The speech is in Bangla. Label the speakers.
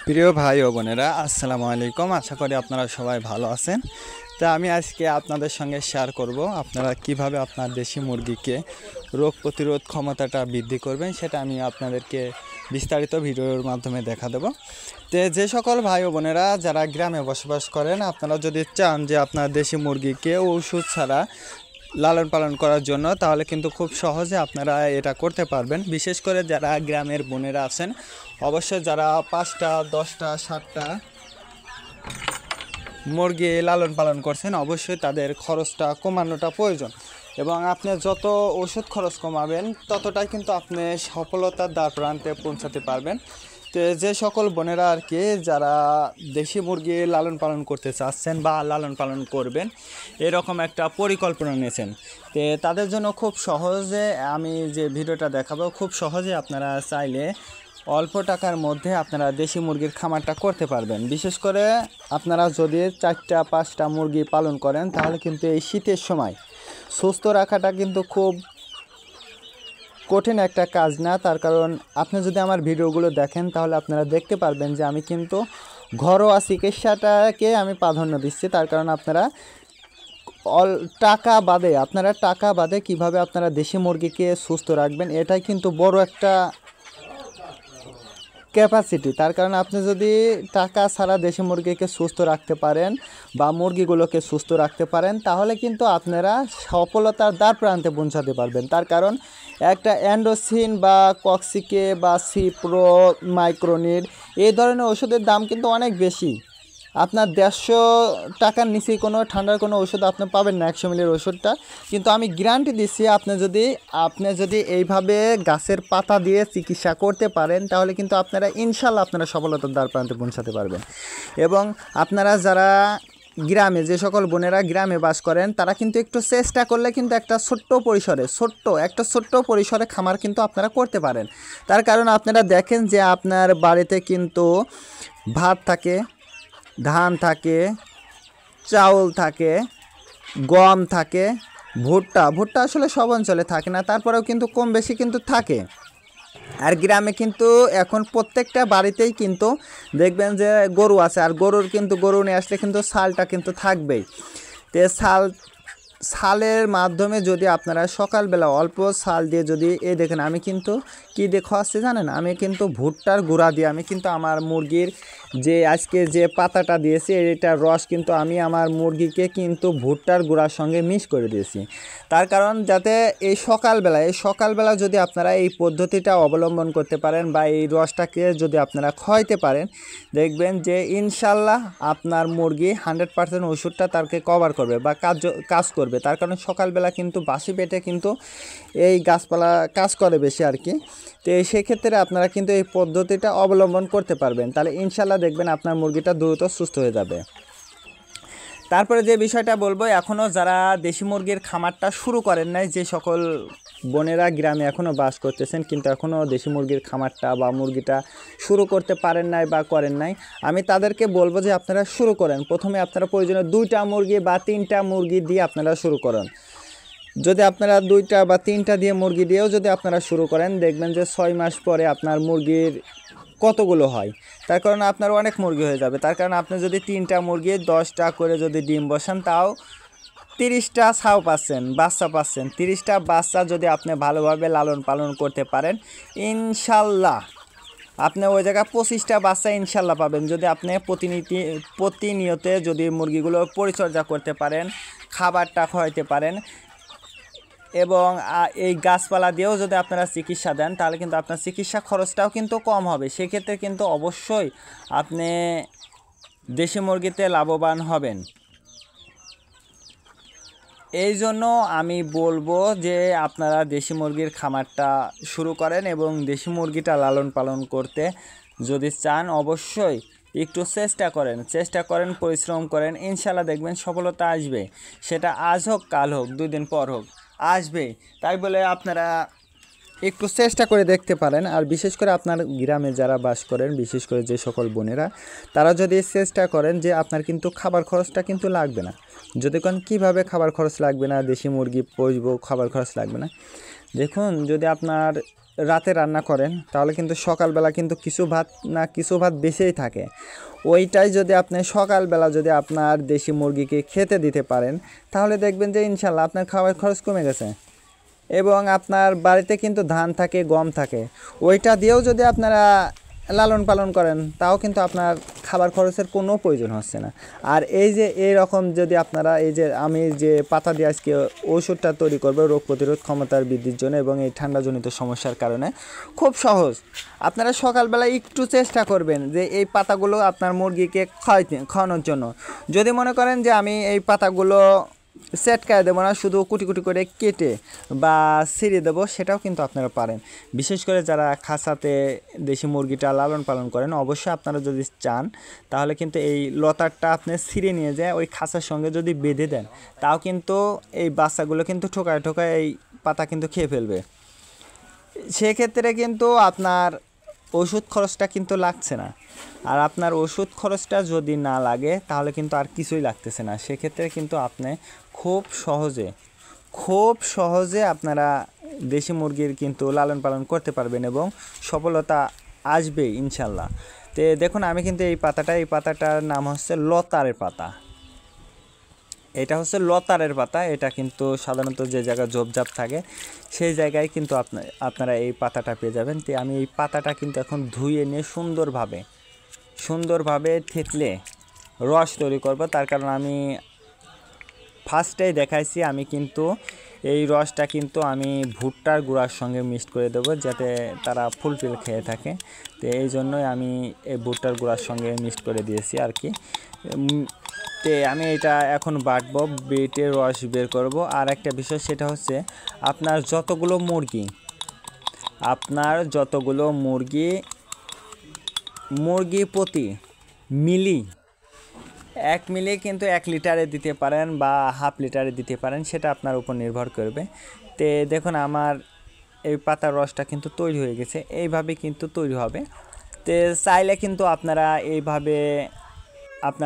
Speaker 1: প্রিয় ভাই ও বোনেরা, আসসালামু আলাইকুম। আশা করি আপনারা সবাই ভালো আছেন। তা আমি আজকে আপনাদের সঙ্গে শেয়ার করব আপনারা কিভাবে আপনার দেশি মুরগিকে রোগ প্রতিরোধ ক্ষমতাটা বৃদ্ধি করবেন, সেটা আমি আপনাদেরকে বিস্তারিত ভিডিওর মাধ্যমে দেখা দেব। তো যে সকল ভাই ও বোনেরা যারা গ্রামে বসবাস করেন, আপনারা যদি চান যে আপনার দেশি মুরগিকে ওষুধ ছাড়া লালন পালন করার জন্য, তাহলে কিন্তু খুব সহজে আপনারা এটা করতে পারবেন। বিশেষ করে যারা গ্রামের বোনেরা আছেন, অবশ্যই যারা 5টা 10টা 7টা মুরগি লালন পালন করছেন, অবশ্যই তাদের খরচটা কমানোটা প্রয়োজন। এবং আপনি যত ওষুধ খরচ কমাবেন, ততটাই কিন্তু আপনি সফলতার দ্বার প্রান্তে পৌঁছাতে পারবেন। তো যে সকল বোনেরা আর কি যারা দেশি মুরগি লালন পালন করতে চাচ্ছেন বা লালন পালন করবেন, এরকম একটা পরিকল্পনা নিয়েছেন, তো তাদের জন্য খুব সহজে আমি যে ভিডিওটা দেখাবো, খুব সহজে আপনারা চাইলে অল্প টাকার মধ্যে আপনারা দেশি মুরগির খামারটা করতে পারবেন। বিশেষ করে আপনারা যদি 4টা 5টা মুরগি পালন করেন, তাহলে কিন্তু এই শীতের সময় সুস্থ রাখাটা কিন্তু খুব কঠিন একটা কাজ না। তার কারণ আপনি যদি আমার ভিডিওগুলো দেখেন, তাহলে আপনারা দেখতে পারবেন যে আমি কিন্তু ঘরোয়া চিকিৎসাটাকে আমি প্রাধান্য দিচ্ছি। তার কারণ আপনারা টাকা বাদে কিভাবে আপনারা দেশি মুরগিকে সুস্থ রাখবেন, এটাই কিন্তু বড় একটা ক্যাপাসিটি। তার কারণ আপনি যদি টাকা ছাড়া দেশি মুরগিকে সুস্থ রাখতে পারেন বা মুরগিগুলোকে সুস্থ রাখতে পারেন, তাহলে কিন্তু আপনারা সফলতার দ্বার প্রান্তে পৌঁছাতে পারবেন। তার কারণ একটা অ্যান্ডোসিন বা কক্সিকে বা সিপ্রো, মাইক্রোনিড, এই ধরনের ওষুধের দাম কিন্তু অনেক বেশি। আপনার 150 টাকার নিচেই কোনো ঠান্ডার কোনো ওষুধ আপনি পাবেন না, 100 মিলির ওষুধটা। কিন্তু আমি গ্যারান্টি দিচ্ছি, আপনি যদি এইভাবে গাছের পাতা দিয়ে চিকিৎসা করতে পারেন, তাহলে কিন্তু আপনারা ইনশাল্লাহ আপনারা সফলতার দ্বার প্রান্তে পৌঁছাতে পারবেন। এবং আপনারা যারা গ্রামে, যে সকল বোনেরা গ্রামে বাস করেন, তারা কিন্তু একটু চেষ্টা করলে কিন্তু একটা ছোট্ট পরিসরে খামার কিন্তু আপনারা করতে পারেন। তার কারণ আপনারা দেখেন যে আপনার বাড়িতে কিন্তু ভাত থাকে, ধান থাকে, চাউল থাকে, গম থাকে, ভুট্টা আসলে সব অঞ্চলে থাকে না, তারপরেও কিন্তু কম বেশি কিন্তু থাকে। আর গ্রামে কিন্তু এখন প্রত্যেকটা বাড়িতেই কিন্তু দেখবেন যে গরু আছে, আর গরু নিয়ে আসলে কিন্তু ছালটা কিন্তু থাকবেই। তো ছালের মাধ্যমে যদি আপনারা সকালবেলা অল্প ছাল দিয়ে যদি দেখেন, আমি কিন্তু কী দিয়ে খাওয়াচ্ছি জানেন, আমি কিন্তু ভুট্টার গুঁড়া দিয়ে আমি কিন্তু আমার মুরগির যে আজকে যে পাতাটা দিয়েছি, এটার রস কিন্তু আমি আমার মুরগিকে কিন্তু ভুট্টার গুঁড়ার সঙ্গে মিক্স করে দিয়েছি। তার কারণ যাতে এই সকালবেলা যদি আপনারা এই পদ্ধতিটা অবলম্বন করতে পারেন বা এই রসটাকে যদি আপনারা খাওয়াইতে পারেন, দেখবেন যে ইনশাল্লাহ আপনার মুরগি 100% ওষুধটা তাকে কভার করবে বা কাজ করবে। তার কারণ সকালবেলা কিন্তু বাসি পেটে কিন্তু এই গাছপালা কাজ করে বেশি আর কি। তো সেক্ষেত্রে আপনারা কিন্তু এই পদ্ধতিটা অবলম্বন করতে পারবেন, তাহলে ইনশাল্লাহ দেখবেন আপনার মুরগিটা দ্রুত সুস্থ হয়ে যাবে। তারপরে যে বিষয়টা বলবো, এখনও যারা দেশি মুরগির খামারটা শুরু করেন নাই, যে সকল বোনেরা গ্রামে এখনও বাস করতেছেন কিন্তু এখনও দেশি মুরগির খামারটা বা মুরগিটা শুরু করতে পারেন নাই বা করেন নাই, আমি তাদেরকে বলবো যে আপনারা শুরু করেন। প্রথমে আপনারা প্রয়োজনে 2টা মুরগি বা 3টা মুরগি দিয়ে আপনারা শুরু করেন। যদি আপনারা 2টা বা 3টা দিয়ে মুরগি দিয়েও যদি আপনারা শুরু করেন, দেখবেন যে 6 মাস পরে আপনার মুরগির কতগুলো হয়। তার কারণে আপনার অনেক মুরগি হয়ে যাবে। তার কারণে আপনি যদি 3টা মুরগি 10টা করে যদি ডিম বসান, তাও 30টা ছাও পাচ্ছেন, বাচ্চা পাচ্ছেন। 30টা বাচ্চা যদি আপনি ভালোভাবে লালন পালন করতে পারেন, ইনশাল্লাহ আপনি ওই জায়গায় 25টা বাচ্চা ইনশাল্লাহ পাবেন। যদি আপনি প্রতিনিয়ত যদি মুরগিগুলো পরিচর্যা করতে পারেন, খাবারটা খাওয়াইতে পারেন এবং এই গাছপালা দিয়েও যদি আপনারা চিকিৎসা দেন, তাহলে কিন্তু আপনার চিকিৎসা খরচটাও কিন্তু কম হবে। সেক্ষেত্রে কিন্তু অবশ্যই আপনি দেশি মুরগিতে লাভবান হবেন। এই জন্য আমি বলবো যে আপনারা দেশি মুরগির খামারটা শুরু করেন এবং দেশি মুরগিটা লালন পালন করতে যদি চান, অবশ্যই একটু চেষ্টা করেন, পরিশ্রম করেন, ইনশাল্লাহ দেখবেন সফলতা আসবে। সেটা আজ হোক, কাল হোক, 2 দিন পর হোক, আসবে। তাই বলে আপনারা একটু চেষ্টা করে দেখতে পারেন। আর বিশেষ করে আপনার গ্রামে যারা বাস করেন, বিশেষ করে যে সকল বোনেরা, তারা যদি চেষ্টা করেন যে আপনার কিন্তু খাবার খরচটা কিন্তু লাগবে না। যদি কোন কীভাবে খাবার খরচ লাগবে না, দেশি মুরগি পুষবো খাবার খরচ লাগবে না, দেখুন যদি আপনার রাতে রান্না করেন তাহলে কিন্তু সকালবেলা কিন্তু কিছু ভাত বেঁচেই থাকে। ওইটাই যদি আপনি সকালবেলা যদি আপনার দেশি মুরগিকে খেতে দিতে পারেন তাহলে দেখবেন যে ইনশাল্লাহ আপনার খাবার খরচ কমে গেছে। এবং আপনার বাড়িতে কিন্তু ধান থাকে, গম থাকে, ওইটা দিয়েও যদি আপনারা লালন পালন করেন তাও কিন্তু আপনার খাবার খরচের কোনো প্রয়োজন হচ্ছে না। আর এই যে এই রকম যদি আপনারা এই যে আমি যে পাতা দিয়ে আজকে ওষুধটা তৈরি করবো রোগ প্রতিরোধ ক্ষমতার বৃদ্ধির জন্য এবং এই ঠান্ডাজনিত সমস্যার কারণে, খুব সহজ। আপনারা সকালবেলা একটু চেষ্টা করবেন যে এই পাতাগুলো আপনার মুরগিকে খাওয়ানোর জন্য। যদি মনে করেন যে আমি এই পাতাগুলো সেটকায় দেবো না, শুধু কুটি কুটি করে কেটে বা ছিঁড়ে দেবো, সেটাও কিন্তু আপনারা পারেন। বিশেষ করে যারা খাঁচাতে দেশি মুরগিটা লালন পালন করেন, অবশ্যই আপনারা যদি চান তাহলে কিন্তু এই লতারটা আপনি ছিঁড়ে নিয়ে যায় ওই খাঁচার সঙ্গে যদি বেঁধে দেন, তাও কিন্তু এই বাচ্চাগুলো কিন্তু ঠোকায় ঠোকায় এই পাতা কিন্তু খেয়ে ফেলবে। সেক্ষেত্রে কিন্তু আপনার ওষুধ খরচটা কিন্তু লাগছে না। আর আপনার ওষুধ খরচটা যদি না লাগে তাহলে কিন্তু আর কিছুই লাগতেছে না। সেক্ষেত্রে কিন্তু আপনি খুব সহজে আপনারা দেশি মুরগির কিন্তু লালন পালন করতে পারবেন এবং সফলতা আসবে ইনশাল্লাহ। তো দেখুন আমি কিন্তু এই পাতাটার নাম হচ্ছে লতারের পাতা। এটা হচ্ছে লতারের পাতা। এটা কিন্তু সাধারণত যে জায়গায় ঝোপঝাপ থাকে সেই জায়গায় কিন্তু আপনারা এই পাতাটা পেয়ে যাবেন। তো আমি এই পাতাটা কিন্তু এখন ধুয়ে নিয়ে সুন্দরভাবে থেতলে রস তৈরি করব। তার কারণ আমি ফার্স্টেই দেখাইছি, আমি কিন্তু এই রসটা কিন্তু আমি ভুট্টার গুঁড়ার সঙ্গে মিক্সড করে দেবো যাতে তারা ফুলফিল খেয়ে থাকে। তো এই জন্যই আমি এই ভুট্টার গুঁড়ার সঙ্গে মিক্সড করে দিয়েছি আর কি। তে আমি এটা এখন বাটবো, বেটে রস বের করব। আর একটা বিষয় সেটা হচ্ছে আপনার যতগুলো মুরগি প্রতি মিলি 1 মিলি কিন্তু 1 লিটারে দিতে পারেন বা হাফ লিটারে দিতে পারেন, সেটা আপনার উপর নির্ভর করবে। তে দেখুন আমার এই পাতার রসটা কিন্তু তৈরি হয়ে গেছে, এইভাবে কিন্তু তৈরি হবে। তে চাইলে কিন্তু আপনারা এইভাবে আপনার